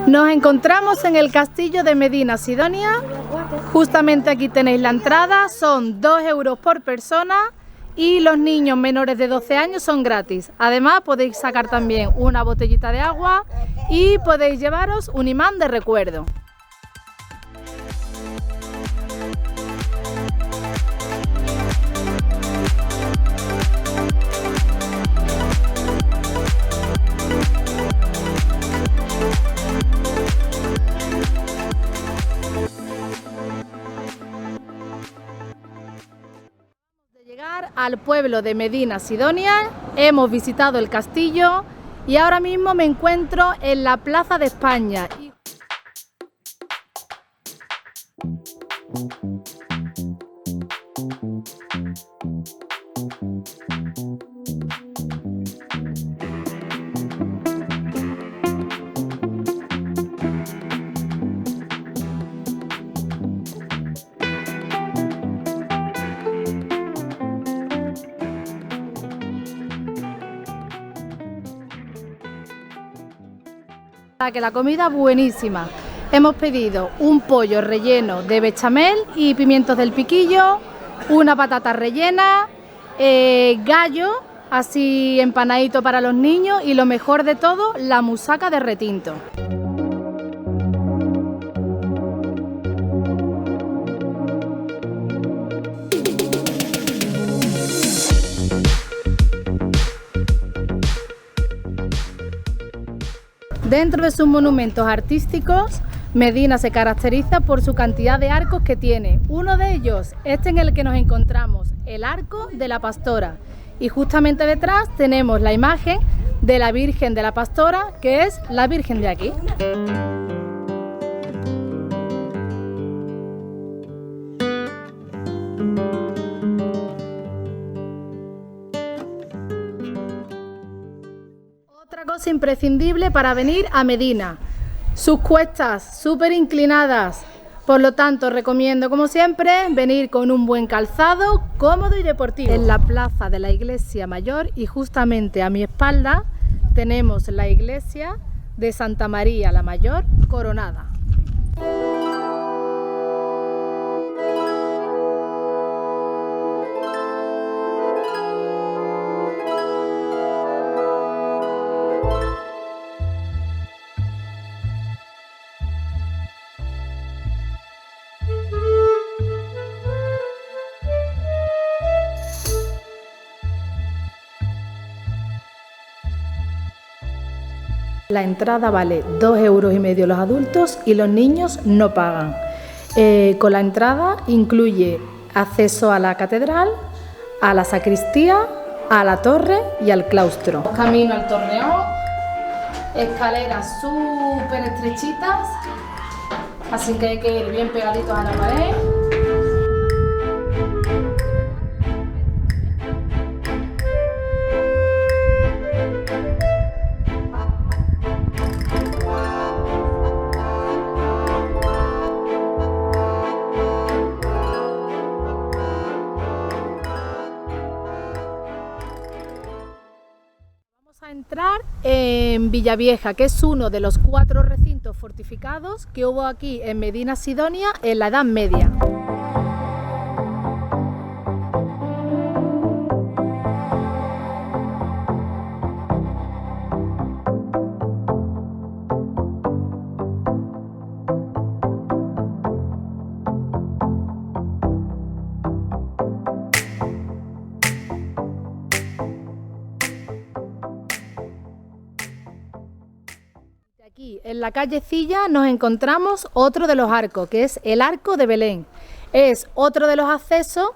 Nos encontramos en el castillo de Medina Sidonia. Justamente aquí tenéis la entrada, son 2 euros por persona y los niños menores de 12 años son gratis. Además podéis sacar también una botellita de agua y podéis llevaros un imán de recuerdo. Llegar al pueblo de Medina Sidonia, hemos visitado el castillo y ahora mismo me encuentro en la Plaza de España. Que la comida buenísima. Hemos pedido un pollo relleno de bechamel y pimientos del piquillo, una patata rellena, gallo así empanadito para los niños y lo mejor de todo, la musaca de retinto. Dentro de sus monumentos artísticos, Medina se caracteriza por su cantidad de arcos que tiene. Uno de ellos, en el que nos encontramos, el Arco de la Pastora. Y justamente detrás tenemos la imagen de la Virgen de la Pastora, que es la Virgen de aquí. Otra cosa imprescindible para venir a Medina, sus cuestas súper inclinadas, por lo tanto recomiendo como siempre venir con un buen calzado, cómodo y deportivo. En la plaza de la Iglesia Mayor y justamente a mi espalda tenemos la iglesia de Santa María la Mayor coronada. La entrada vale 2,5 euros los adultos y los niños no pagan. Con la entrada incluye acceso a la catedral, a la sacristía, a la torre y al claustro. Camino al torreón, escaleras súper estrechitas, así que hay que ir bien pegaditos a la pared. A entrar en Villavieja, que es uno de los 4 recintos fortificados que hubo aquí en Medina Sidonia en la Edad Media. Aquí en la callecilla nos encontramos otro de los arcos, que es el Arco de Belén. Es otro de los accesos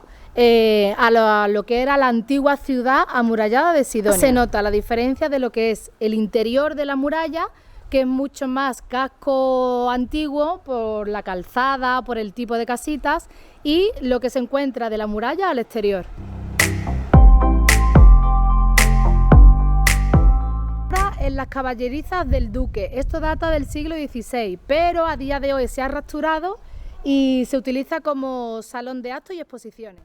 a lo que era la antigua ciudad amurallada de Sidonia. Se nota la diferencia de lo que es el interior de la muralla, que es mucho más casco antiguo por la calzada, por el tipo de casitas, y lo que se encuentra de la muralla al exterior. En las caballerizas del Duque. Esto data del siglo XVI, pero a día de hoy se ha restaurado y se utiliza como salón de actos y exposiciones.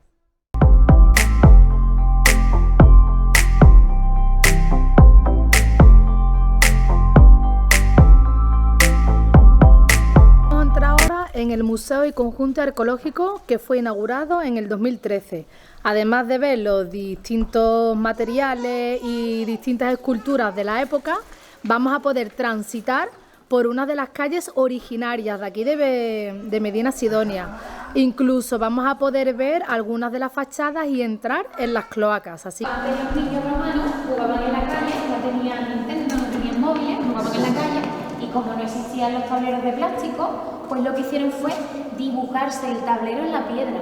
en el Museo y Conjunto Arqueológico que fue inaugurado en el 2013. Además de ver los distintos materiales y distintas esculturas de la época, vamos a poder transitar por una de las calles originarias de aquí de Medina Sidonia. Incluso vamos a poder ver algunas de las fachadas y entrar en las cloacas. Así. Los niños romanos jugaban en la calle, no tenían Nintendo, no tenían móviles, jugaban en la calle y como no existían los tableros de plástico, pues lo que hicieron fue dibujarse el tablero en la piedra.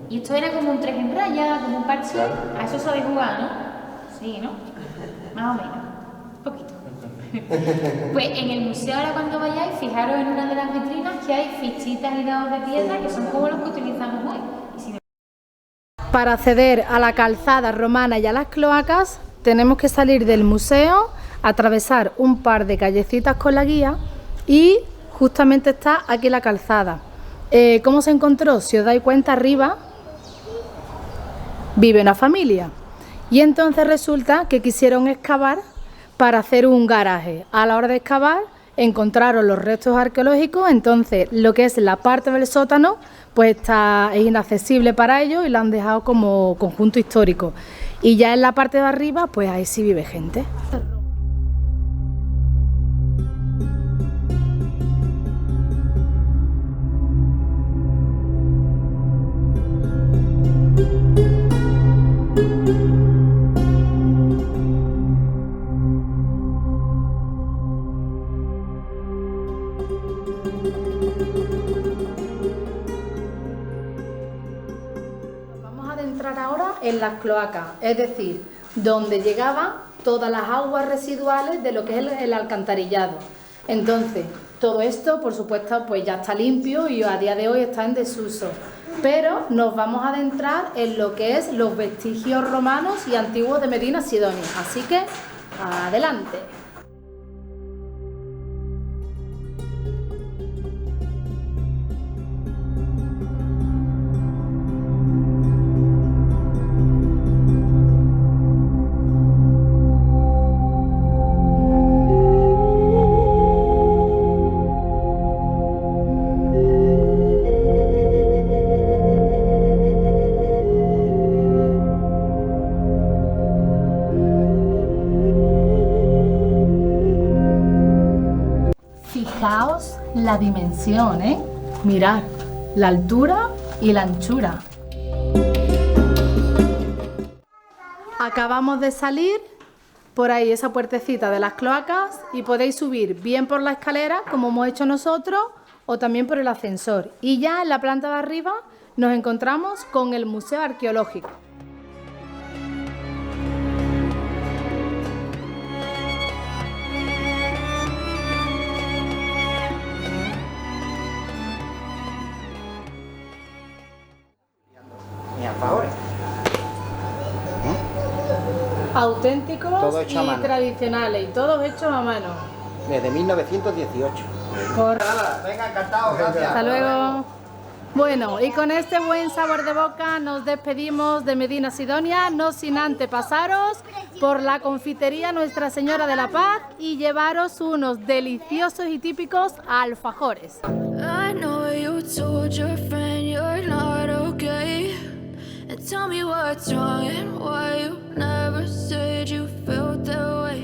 Y esto era como un 3 en raya, como un parche. Claro. A eso sabéis jugar, ¿no? Sí, ¿no? Más o menos. Un poquito. Pues en el museo ahora cuando vayáis, fijaros en una de las vitrinas que hay fichitas y dados de piedra que son como los que utilizamos hoy. Para acceder a la calzada romana y a las cloacas, tenemos que salir del museo, atravesar un par de callecitas con la guía y justamente está aquí la calzada. ¿Cómo se encontró? Si os dais cuenta, arriba vive una familia y entonces resulta que quisieron excavar para hacer un garaje. A la hora de excavar encontraron los restos arqueológicos, entonces lo que es la parte del sótano pues es inaccesible para ellos y la han dejado como conjunto histórico. Y ya en la parte de arriba pues ahí sí vive gente. Entrar ahora en las cloacas, es decir, donde llegaban todas las aguas residuales de lo que es el alcantarillado. Entonces, todo esto, por supuesto, pues ya está limpio y a día de hoy está en desuso. Pero nos vamos a adentrar en lo que es los vestigios romanos y antiguos de Medina Sidonia. Así que, adelante. Fijaos la dimensión, ¿eh? Mirad, la altura y la anchura. Acabamos de salir por ahí esa puertecita de las cloacas y podéis subir bien por la escalera, como hemos hecho nosotros, o también por el ascensor. Y ya en la planta de arriba nos encontramos con el Museo Arqueológico. Auténticos y tradicionales, y todos hechos a mano. Desde 1918. Venga, encantado, gracias. Hasta luego. Bueno, y con este buen sabor de boca nos despedimos de Medina Sidonia, no sin antes pasaros por la confitería Nuestra Señora de la Paz y llevaros unos deliciosos y típicos alfajores. Tell me what's wrong and why you never said you felt that way.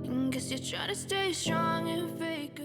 And guess you're trying to stay strong and fake